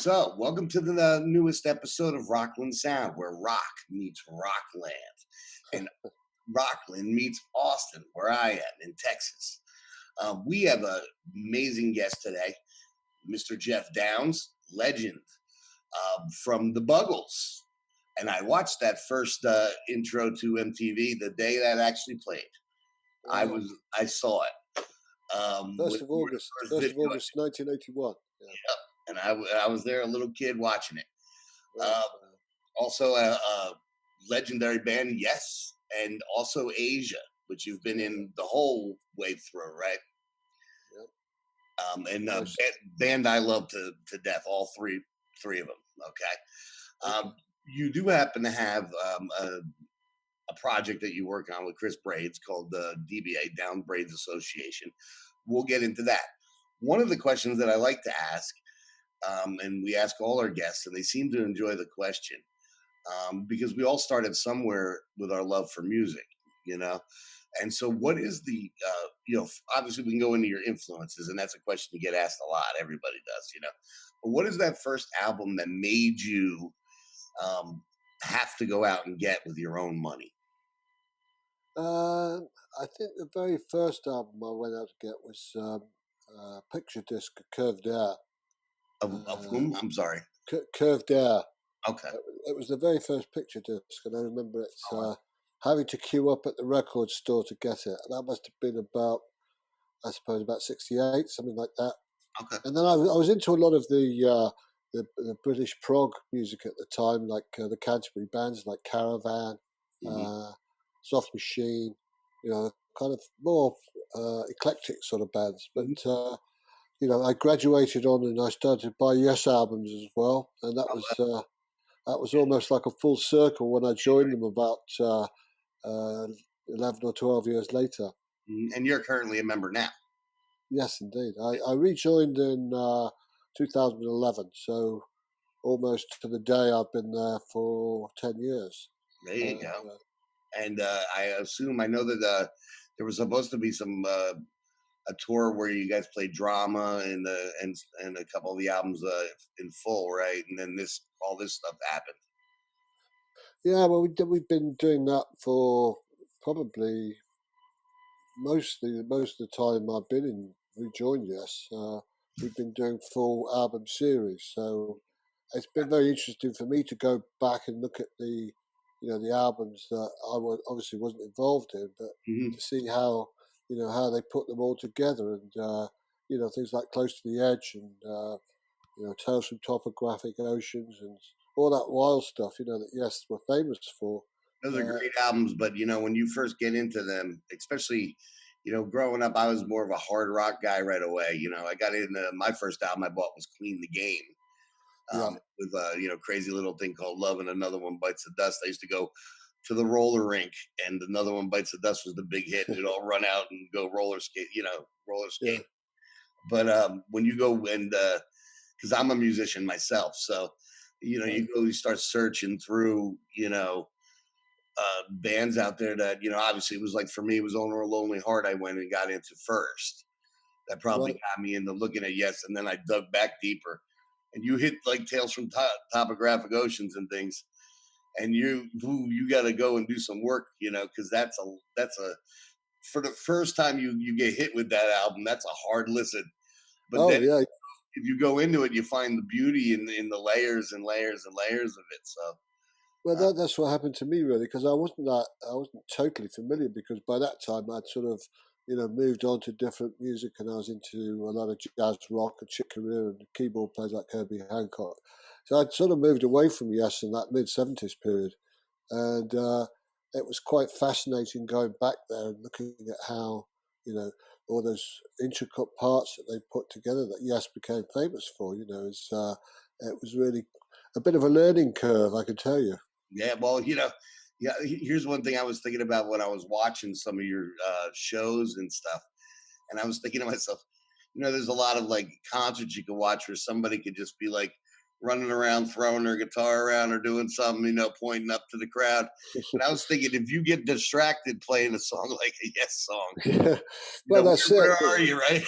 So, welcome to the newest episode of RocklandSound, where rock meets Rockland, and Rockland meets Austin, where I am in Texas. We have an amazing guest today, Mr. Geoff Downs, legend from the Buggles. And I watched that first intro to MTV the day that actually played. Wow. I saw it. 1st of August, 1981. Yeah. Yep. And I was there, a little kid, watching it. Wow. Also, a legendary band, Yes, and also Asia, which you've been in the whole way through, right? Yep. And Nice. band I love to death, all three of them. Okay. You do happen to have a project that you work on with Chris Braids called the DBA, Down Braids Association. We'll get into that. One of the questions that I like to ask, and we ask all our guests, and they seem to enjoy the question, because we all started somewhere with our love for music, you know? And so what is the, obviously we can go into your influences, and that's a question you get asked a lot. Everybody does, but what is that first album that made you have to go out and get with your own money? I think the very first album I went out to get was Picture Disc, Curved Air. Of whom? I'm sorry. Curved Air. Okay. It was the very first picture disc, and I remember having to queue up at the record store to get it. And that must have been about 68, something like that. Okay. And then I was into a lot of the British prog music at the time, like the Canterbury bands like Caravan, Soft Machine, kind of more eclectic sort of bands. But I graduated on and I started to buy Yes albums as well, and that was almost like a full circle when I joined them about 11 or 12 years later. And you're currently a member now. Yes, indeed. I rejoined in 2011, so almost to the day I've been there for 10 years. There you go. And I know that there was supposed to be a tour where you guys played Drama and a couple of the albums in full, right? And then all this stuff happened. Yeah, well, we've been doing that for probably most of the time I've been in rejoined. Yes, we've been doing full album series, so it's been very interesting for me to go back and look at the albums that I obviously wasn't involved in, but to see how they put them all together, and things like Close to the Edge and Tales from Topographic Oceans and all that wild stuff, that Yes were famous for. Those are great albums, but when you first get into them, especially growing up, I was more of a hard rock guy right away. I got into my first album I bought was Clean the Game, with a crazy little thing called Love and Another One Bites the Dust. I used to go to the roller rink, and Another One Bites the Dust was the big hit. We'd all run out and go roller skate. Yeah. But when you go and because I'm a musician myself, so you start searching through bands out there that obviously it was like, for me, it was Owner a Lonely Heart I went and got into first. That probably got me into looking at Yes, and then I dug back deeper, and you hit like Tales from Topographic Oceans and things, and you got to go and do some work, because that's a for the first time you get hit with that album, that's a hard listen. But if you go into it, you find the beauty in the layers and layers and layers of it. So. Well, that's what happened to me, really, because I wasn't totally familiar, because by that time I'd sort of, moved on to different music, and I was into a lot of jazz rock and Chick Corea and keyboard players like Herbie Hancock. So I'd sort of moved away from Yes in that mid-70s period, and it was quite fascinating going back there and looking at how, all those intricate parts that they put together that Yes became famous for. It was really a bit of a learning curve, I can tell you. Yeah, well, here's one thing I was thinking about when I was watching some of your shows and stuff, and I was thinking to myself, there's a lot of like concerts you can watch where somebody could just be like running around, throwing their guitar around or doing something, pointing up to the crowd. And I was thinking, if you get distracted playing a song like a Yes song, well, that's where are you, right?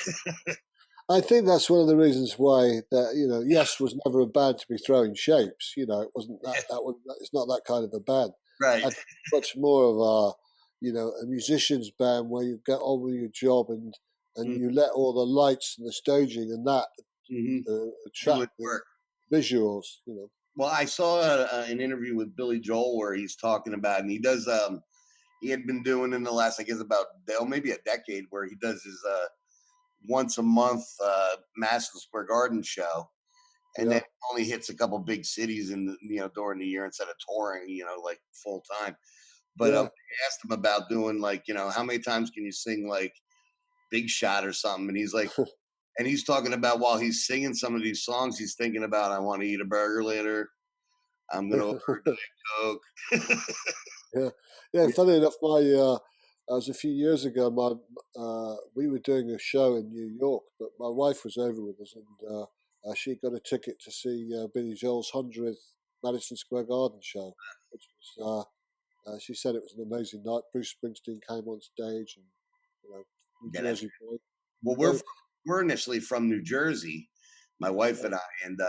I think that's one of the reasons why that Yes was never a band to be throwing shapes. It wasn't that one. It's not that kind of a band. Right. I think much more of a musician's band where you get on with your job and you let all the lights and the staging and that Mm-hmm. Do attract it the work. visuals. Well, I saw an interview with Billy Joel where he's talking about, and he does. He had been doing in the last, I guess, about maybe a decade, where he does his once a month Madison Square Garden show, and then Yeah, only hits a couple big cities in during the year instead of touring, like full time. But yeah. I asked him about doing like how many times can you sing like Big Shot or something, and he's like. And he's talking about while he's singing some of these songs, he's thinking about, I want to eat a burger later. I'm going to order a Diet Coke. Yeah, yeah. Yeah, Funny enough, I was a few years ago. We were doing a show in New York, but my wife was over with us, and she got a ticket to see Billy Joel's 100th Madison Square Garden show, which was. She said it was an amazing night. Bruce Springsteen came on stage, and New that's Jersey boy. well. So We're initially from New Jersey, my wife and I, and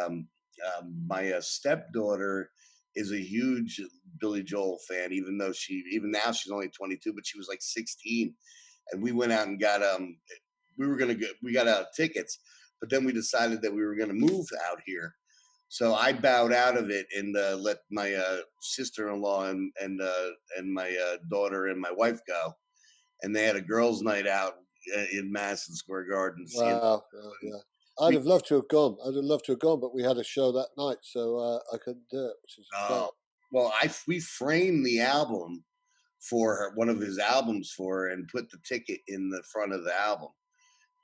my stepdaughter is a huge Billy Joel fan. Even now she's only 22, but she was like 16, and we went out and got we got out tickets, but then we decided that we were gonna move out here. So I bowed out of it and let my sister-in-law and my daughter and my wife go, and they had a girls' night out in Madison Square Garden. Seeing wow, yeah. I'd we have loved to have gone. I'd have loved to have gone, but we had a show that night, so I couldn't do it, which is a shame. well, we framed the album for her, one of his albums for her, and put the ticket in the front of the album.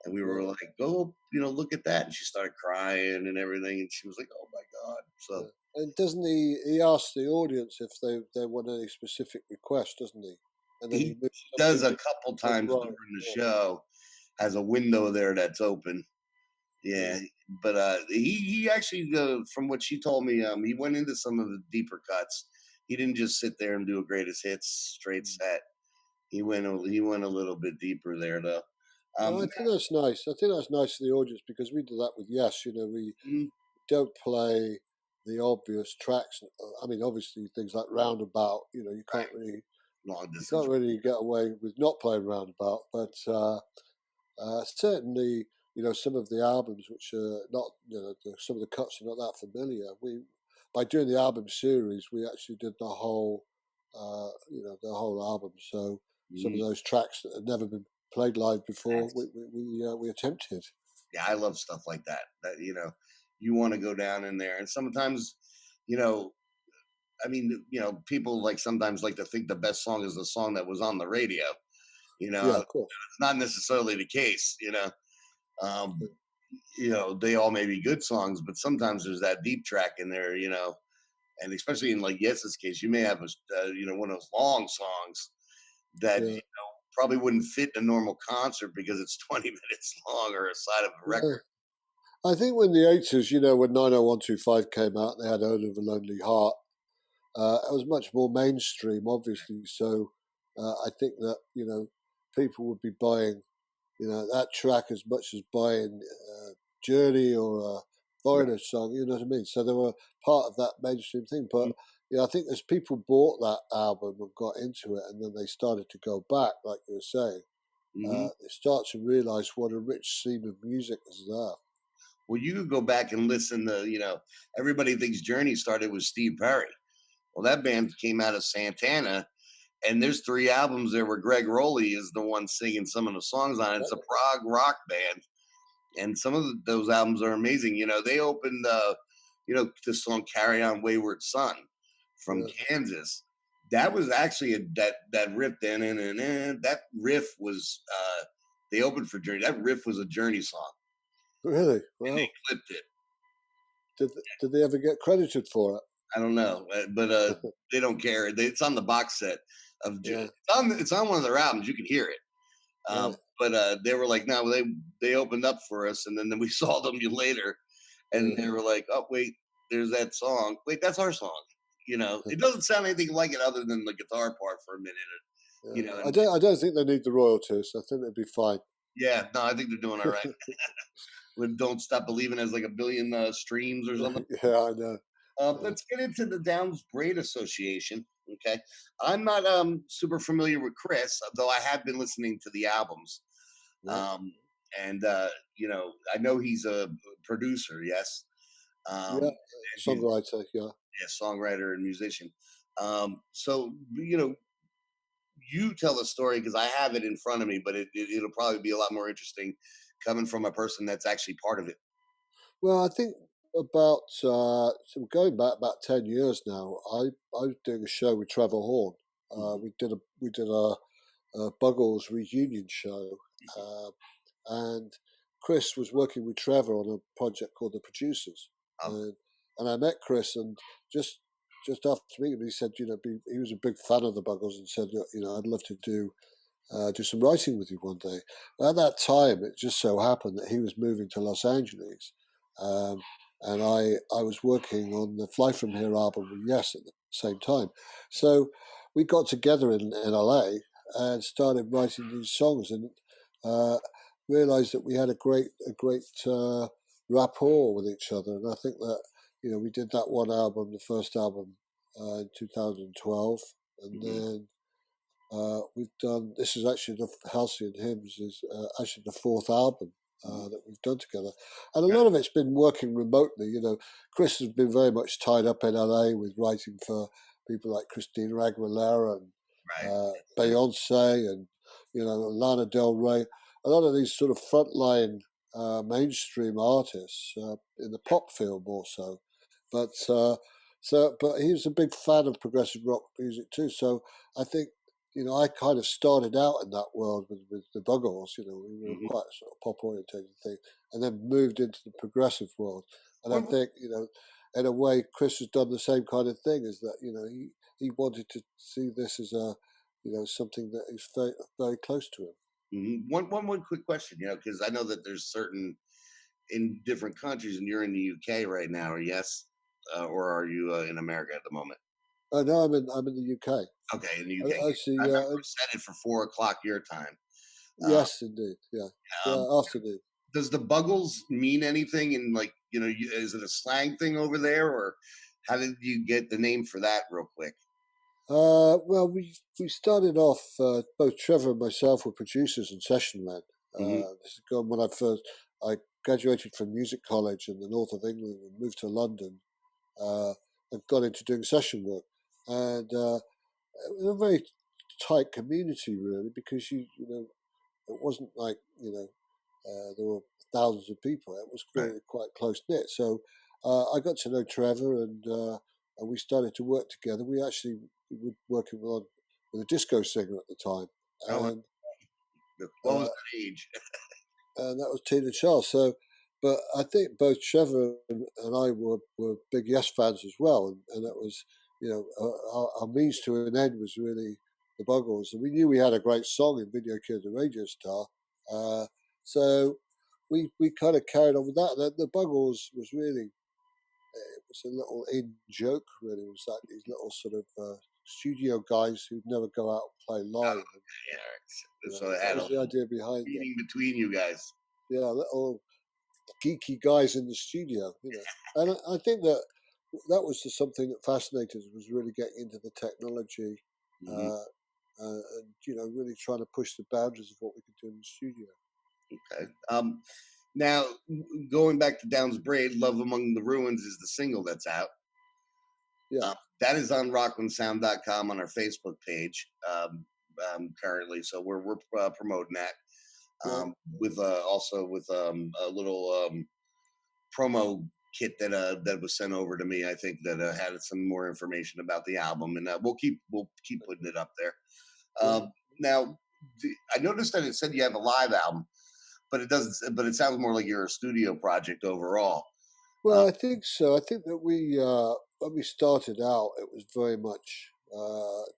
And we were Yeah, like, "Go, look at that!" And she started crying and everything, and she was like, "Oh my god!" So yeah. And doesn't he ask the audience if they want any specific request, doesn't he? And then he he moves some does a people couple to the times right. during the show, has a window there that's open. Yeah, Yeah, but he actually, from what she told me, he went into some of the deeper cuts. He didn't just sit there and do a greatest hits straight yeah. set. He went a little bit deeper there though. No, I Um, think that's nice. I think that's nice to the audience because we do that with Yes. We mm, don't play the obvious tracks. I mean, obviously things like Roundabout. long You distance. can't really get away with not playing Roundabout. But certainly, some of the albums which are not, some of the cuts are not that familiar. We By doing the album series, we actually did the whole album. So some of Mm, those tracks that had never been played live before, that's, we attempted. yeah, I love stuff like that. That you want to go down in there, and sometimes, you know, I mean, people like sometimes like to think the best song is the song that was on the radio. Yeah, It's of course. not necessarily the case. Um, they all may be good songs, but sometimes there's that deep track in there. And especially in like Yes's case, you may have one of those long songs that Yeah, probably wouldn't fit in a normal concert because it's 20 minutes long or a side of a yeah. record. I think when the 80s, when 90125 came out, they had "Ode of a Lonely Heart." It was much more mainstream, obviously. So I think that people would be buying that track as much as buying Journey or a Right. Foreigner song. You know what I mean? So they were part of that mainstream thing. But Mhm. I think as people bought that album and got into it, and then they started to go back, like you were saying, Mhm. they start to realise what a rich seam of music is there. Well, you could go back and listen to, everybody thinks Journey started with Steve Perry. Well, that band came out of Santana, and there's 3 albums there where Greg Rowley is the one singing some of the songs on it. It's a prog rock band, and some of those albums are amazing. They opened, the song "Carry On Wayward Son" from Yeah, Kansas. That was actually that riff. That riff was they opened for Journey. That riff was a Journey song, really? and they Wow. clipped it. Did they ever get credited for I don't know, but it? they don't care. It's on the box set of. Yeah, It's on one of their albums. You can hear it. right. But they were like, no, they opened up for us, and then we saw them later, and Yeah, they were like, oh wait, there's that song. Wait, that's our song. It doesn't sound anything like it other than the guitar part for a minute. yeah. I And don't. I don't think they need the royalties. I think they'd be fine. yeah, no, I think they're doing all right. when "Don't Stop Believing" has like a billion streams or something. Yeah, I know. Yeah, Let's get into the Downs Braid Association. Okay, I'm not super familiar with Chris, though I have been listening to the albums. yeah, Um, and you know, I know he's a producer. Yes, yeah. he's Songwriter. Yeah. a songwriter and musician. So you know, you tell the story because I have it in front of me, but it'll probably be a lot more interesting coming from a person that's actually part of it. Well, I think about so going back about 10 years now. I was doing a show with Trevor Horn. Mhm. We did a Buggles reunion show, uh, and Chris was working with Trevor on a project called The Producers, Um, and I met Chris, and just just after meeting him, he said, he was a big fan of the Buggles, and said, I'd love to do some writing with you one day. Well, at that time, it just so happened that he was moving to Los Angeles, um, and I was working on the Fly From Here album with Yes at the same time. So we got together in LA and started writing these songs, and uh, realized that we had a great rapport with each other. And I think that we did that one album, the first album, in 2012, and mhm. then we've done. This is actually the Halcyon Hymns is actually the fourth album Mhm. that we've done together, and a lot of it's been working remotely. Chris has been very much tied up in LA with writing for people like Christina Aguilera and Right. Beyonce and Lana Del Rey. A lot of these sort of frontline mainstream artists in the pop field more so, but. But he was a big fan of progressive rock music too. So I think I kind of started out in that world with the Buggles. We were Mhm. quite sort of pop orientated thing, and then moved into the progressive world. And I What, think, in a way, Chris has done the same kind of thing. Is that he wanted to see this as something that is very very close to him. mhm. One quick question, you know, because I know that there's certain in different countries, and you're in the UK right now, or yes, or are you in America at the moment? I know I'm in the UK. Okay, in the UK. I Actually, remember we set it for 4 o'clock your time. Uh, yes, indeed, yeah, um, yeah, afternoon. does the Buggles mean anything? And like, you know, is it a slang thing over there, or how did you get the name for that, real quick? Well, we started off. Both Trevor and myself were producers and session men. Hmm. This is gone when I graduated from music college in the north of England and moved to London, uh, and got into doing session work. And it was a very tight community, really, because it wasn't like there were thousands of people. It was Right. really quite close knit. So I got to know Trevor, and we started to work together. We were working on with a disco singer at the time, Oh, and what was uh, that age? that was Tina Charles. So, but I think both Trevor and I were big Yes fans as well, and that was our means to an end was really the Buggles, and we knew we had a great song in Video Kid the Radio Star, uh, so we kind of carried on with that. The Buggles was really it was a little in joke, really. It was like these little sort of studio guys who'd never go out and play live, and Yeah. So it that had a was the little idea behind it. meeting between you guys. Yeah, little geeky guys in the studio. And I think that that was just something that fascinated us was really getting into the technology, Hmm. uh, and really trying to push the boundaries of what we could do in the studio. Okay. Now, going back to Down's Braid, "Love Among the Ruins" is the single that's out. Yeah, That is on RocklandSound.com on our Facebook page currently. So we're promoting that great. with also with a little promo kit that was sent over to me. I think that had some more information about the album, and we'll keep putting it up there. Great. Now, I noticed that it said you have a live album, but it doesn't. But it sounds more like you're a studio project overall. Uh, Well, I think so. I think that we when we started out, it was very much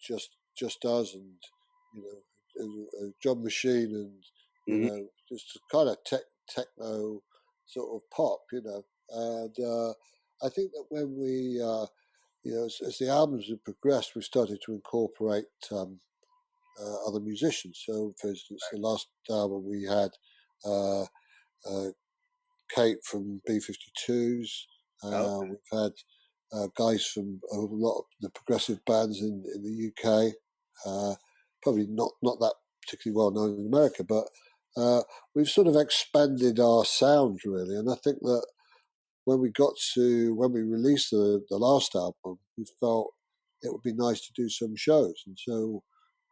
just us and a drum machine and mhm. just kind of techno sort of pop. And I think that when we as the albums have progressed, we started to incorporate other musicians. So, for instance, the last album we had. Uh, uh, Kate from B-52s. Oh, We've had guys from a lot of the progressive bands in the UK. Probably not that particularly well known in America, but we've sort of expanded our sound really. And I think that when we released the last album, we felt it would be nice to do some shows, and so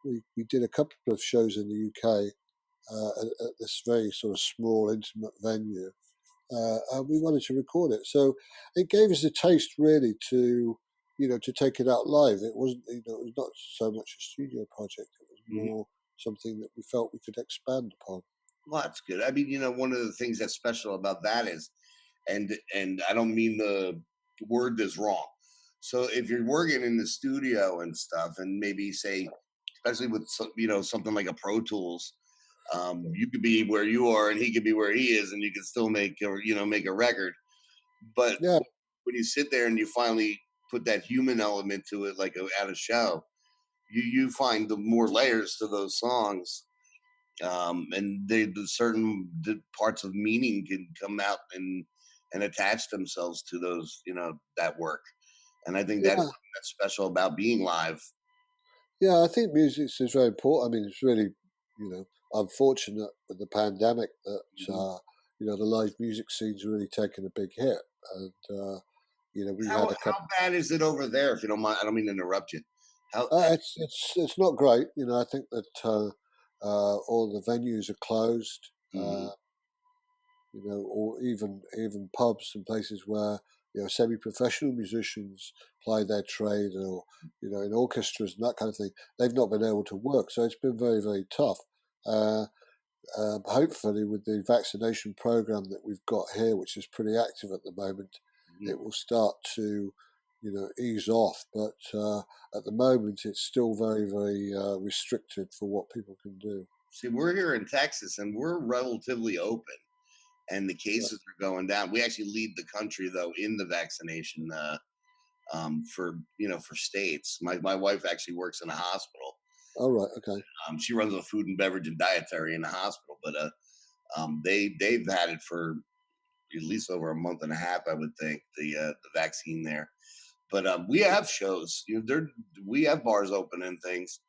we did a couple of shows in the UK at this very sort of small, intimate venue, and we wanted to record it. So it gave us a taste, really, to to take it out live. It wasn't, it was not so much a studio project. It was mhm. more something that we felt we could expand upon. Well, that's good. I mean, one of the things that's special about that is, and I don't mean the word is wrong. So if you're working in the studio and stuff, and maybe say, especially with something like a Pro Tools, you could be where you are and he could be where he is, and you can still make a record. But Yeah, when you sit there and you finally put that human element to it, like at a show, you find the more layers to those songs, and the certain parts of meaning can come out and attach themselves to those, that work. And I think that's yeah, something that's special about being live. yeah. I think music is very important. I mean, it's really unfortunate with the pandemic that Mhm. the live music scene's really taken a big hit, and we How had a couple. how bad is it over there? If you don't mind, I don't mean to interrupt you. How? It's not great. I think that all the venues are closed. Mhm. Or even pubs and places where semi-professional musicians ply their trade, or in orchestras and that kind of thing. They've not been able to work, so it's been very, very tough. Uh, Hopefully, with the vaccination program that we've got here, which is pretty active at the moment, Mhm. it will start to ease off. But at the moment, it's still very, very restricted for what people can do. See, we're here in Texas, and we're relatively open, and the Yeah. cases are going down. We actually lead the country, though, in the vaccination, for states. My wife actually works in a hospital. All right. Okay. She runs a food and beverage and dietary in the hospital, but they've had it for at least over a month and a half, I would think, the vaccine there. But we have shows. We have bars open and things.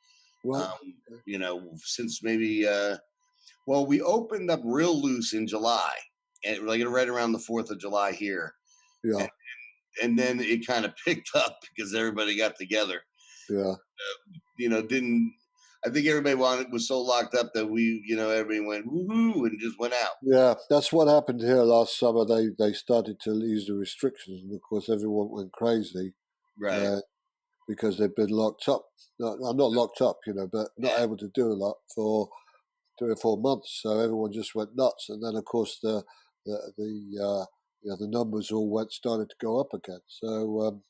Right. Um, since maybe well, we opened up real loose in July, and like right around the 4th of July here, Yeah. and, and then it kind of picked up because everybody got together. Yeah. Didn't I think everybody was so locked up that everybody went woohoo and just went out. Yeah, that's what happened here last summer. They started to ease the restrictions, and of course, everyone went crazy Right. uh, because they've been locked up. No, I'm not locked up, but not Yeah. able to do a lot for 3 or 4 months. So everyone just went nuts, and then of course the numbers all started to go up again. So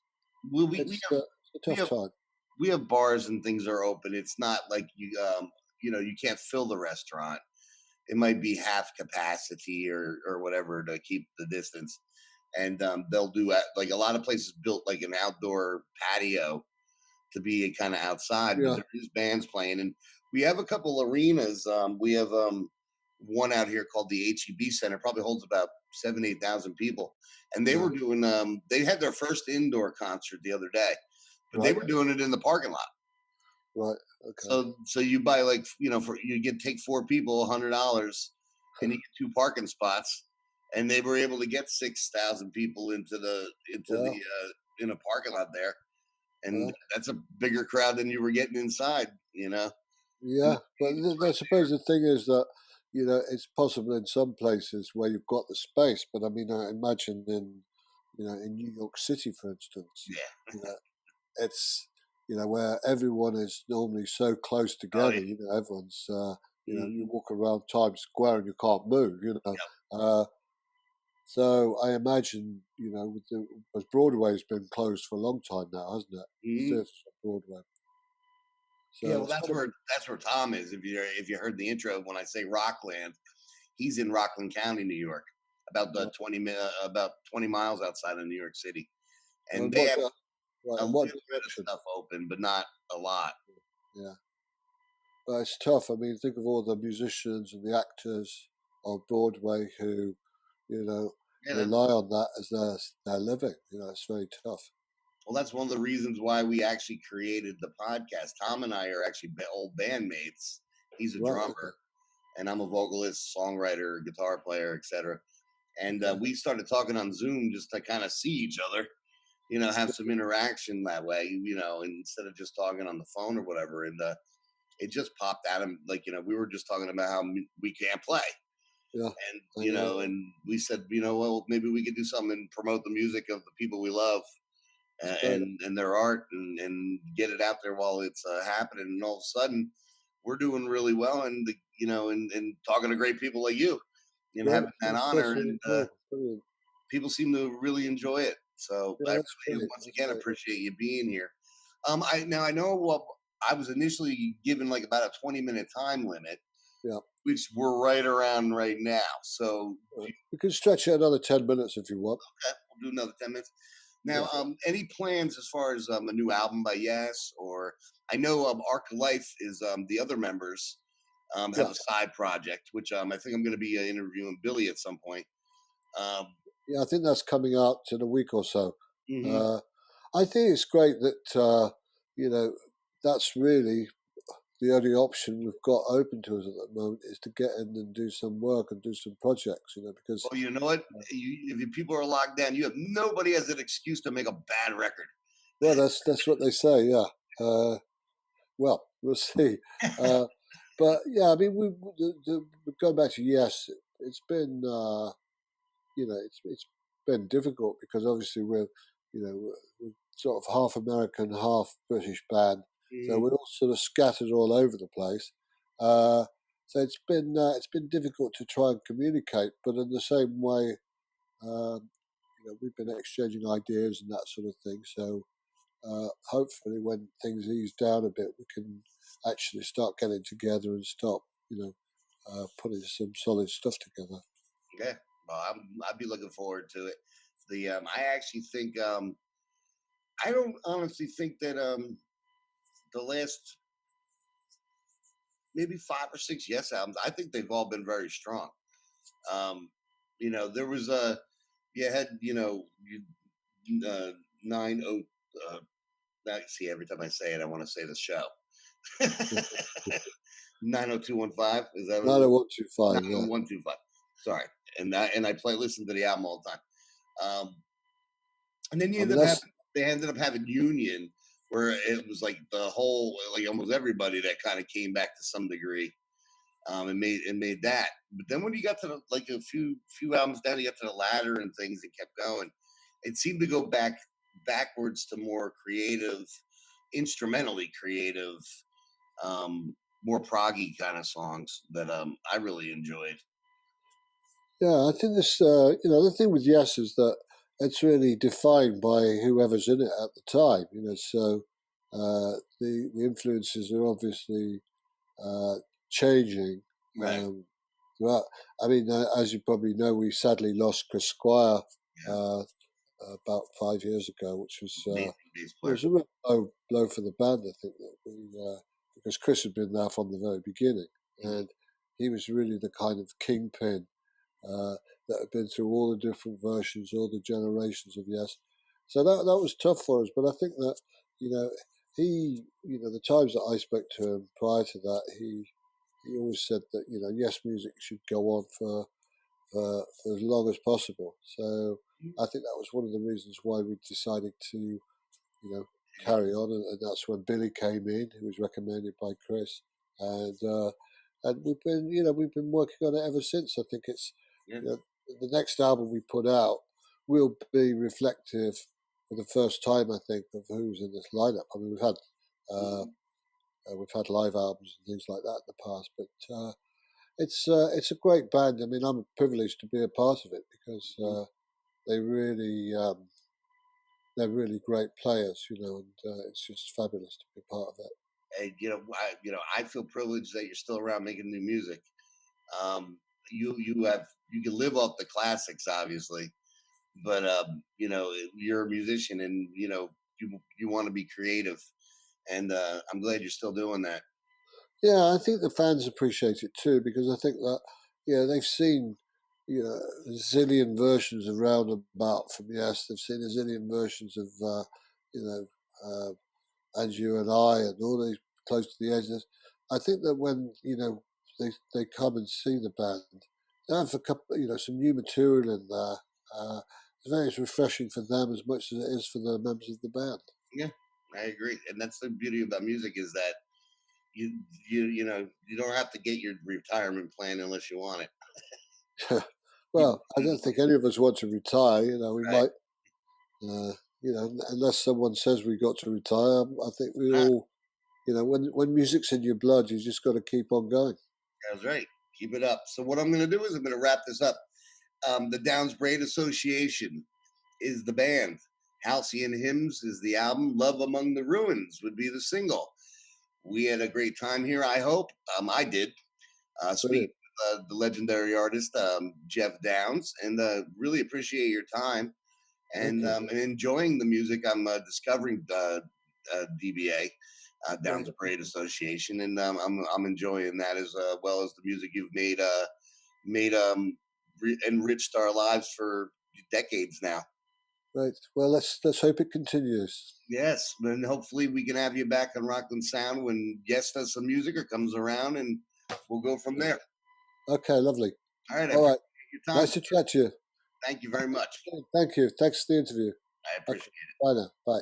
Well, we it's have a we tough have time. we have bars and things are open. It's not like you can't fill the restaurant. It might be half capacity or whatever to keep the distance. And they'll do like a lot of places built like an outdoor patio to be kind of outside, but Yeah, there is bands playing, and we have a couple arenas. We have one out here called the HEB Center, probably holds about 7,000 8,000 people, and they yeah, were doing. They had their first indoor concert the other day, but they right, were doing it in the parking lot. right, okay, So you buy like for you get take 4 people $100, and you get 2 parking spots, and they were able to get 6,000 people wow, in a parking lot there, and wow. that's a bigger crowd than you were getting inside. And Yeah, but I suppose the thing is that it's possible in some places where you've got the space, but I mean, I imagine in New York City, for instance, yeah, you know, it's where everyone is normally so close oh yeah, together. Everyone's you mhm, walk around Times Square and you can't move. yep, So I imagine because Broadway's been closed for a long time now, hasn't it? The mhm. theatres on Broadway, Yeah. so Well, it's got to be. that's where Tom is. If you heard the intro when I say Rockland, he's in Rockland County, New York, about the Right. 20 miles outside of New York City, and And they what have right, a and little what bit of direction? stuff open, but not a lot. Yeah, but it's tough. I mean, think of all the musicians and the actors on Broadway who, Yeah, rely on that as their living. It's very tough. well, that's one of the reasons why we actually created the podcast. Tom and I are actually old bandmates. He's a Right. Okay. drummer, and I'm a vocalist, songwriter, guitar player, etc. And Okay. we started talking on Zoom just to kind of see each other, have some interaction that way, instead of just talking on the phone or whatever. And it just popped at him, like, we were just talking about how we can't play. Yeah. And, I know. and we said, well, maybe we could do something and promote the music of the people we love It's great. and their art and get it out there while it's happening. And all of a sudden, we're doing really well, and and talking to great people like you, and Great. having that That's honor, really and cool. Brilliant. people seem to really enjoy it. So Yeah, I that's really, great. once That's again, great. appreciate you being here. I know. Well, I was initially given like about a 20-minute time limit, Yeah. which we're right around right now. So We can stretch it another 10 minutes if you want. okay, we'll do another 10 minutes. Now, Yeah. any plans as far as a new album by Yes? Or I know Arc of Life is the other members have Yeah. a side project, which I think I'm going to be interviewing Billy at some point. Um, Yeah, I think that's coming out in a week or so. mhm. Uh, I think it's great that that's really the only option we've got open to us at the moment is to get in and do some work and do some projects. Because Well, you know what? If people are locked down, you have nobody has an excuse to make a bad record. well, that's what they say. Yeah. Well, we'll see. But yeah, I mean, going back to Yes, it's been it's been difficult because obviously we're sort of half American, half British band, so Mhm. we're all sort of scattered all over the place. Uh, so it's been difficult to try and communicate, but in the same way, we've been exchanging ideas and that sort of thing. So hopefully, when things ease down a bit, we can actually start getting together and start putting some solid stuff together. Yeah, well, I'd be looking forward to it. I actually think I don't honestly think that the last maybe 5 or 6 Yes albums, I think they've all been very strong. Um, there was a you had you 90. See, every time I say it, I want to say the show. 90215, is that what it Nine was? 125, yeah. 90125. Sorry, and I listen to the album all the time. And then I mean, that's they ended up having Union, where it was like the whole, like almost everybody that kind of came back to some degree, and made that. But then when you got to like a few albums down, you got to the ladder and things and kept going. It seemed to go backwards to more creative, instrumentally creative, um, more proggy kind of songs that I really enjoyed. yeah. I think this, the thing with Yes is that it's really defined by whoever's in it at the time. So the influences are obviously changing. Right. Well, I mean, as you probably know, we sadly lost Chris Squire Yeah. about 5 years ago, which was Amazing bass it player. was a real blow for the band. I think that because Chris had been there from the very beginning, Mhm. and he was really the kind of kingpin that had been through all the different versions, all the generations of Yes. So that was tough for us. But I think that you know the times that I spoke to him prior to that, he always said that Yes music should go on for as long as possible. So I think that was one of the reasons why we decided to carry on, and that's when Billy came in, who was recommended by Chris, and we've been working on it ever since. I think it's Yeah. the next album we put out will be reflective for the first time, I think, of who's in this lineup. I mean, Mhm. we've had live albums and things like that in the past, but it's a great band. I mean, I'm privileged to be a part of it because Mhm. they really they're really great players, and it's just fabulous to be part of it. And I feel privileged that you're still around making new music. Um, you can live off the classics, obviously, but you're a musician, and you want to be creative, and I'm glad you're still doing that. Yeah, I think the fans appreciate it too because I think that they've seen. a zillion versions of Roundabout from Yes. They've seen a zillion versions of, you know, As You and I, and all these Close to the Edge. I think that when they come and see the band, they have a couple, some new material in there. It's very refreshing for them as much as it is for the members of the band. Yeah, I agree, and that's the beauty about music is that you don't have to get your retirement plan unless you want it. Well, I don't think any of us want to retire. We Right. might, unless someone says we got to retire. I think we all, when music's in your blood, you just got to keep on going. That's right. Keep it up. So what I'm going to do is I'm going to wrap this up. The Downs Braid Association is the band. Halcyon Hymns is the album. Love Among the Ruins would be the single. We had a great time here, I hope. I did. Speaking of the legendary artist, Geoff Downs, and really appreciate your time and enjoying the music. I'm discovering DBA, Downs Braid Association, and I'm enjoying that as well as the music you've made enriched our lives for decades now. Right. Well, let's hope it continues. Yes, and hopefully we can have you back on RocklandSound when Yes does some music or comes around, and we'll go from there. Okay, lovely. All right. All right. Your time. Nice to chat to you. Thank you very much. Thank you. Thanks for the interview. I appreciate it. Bye now. Bye.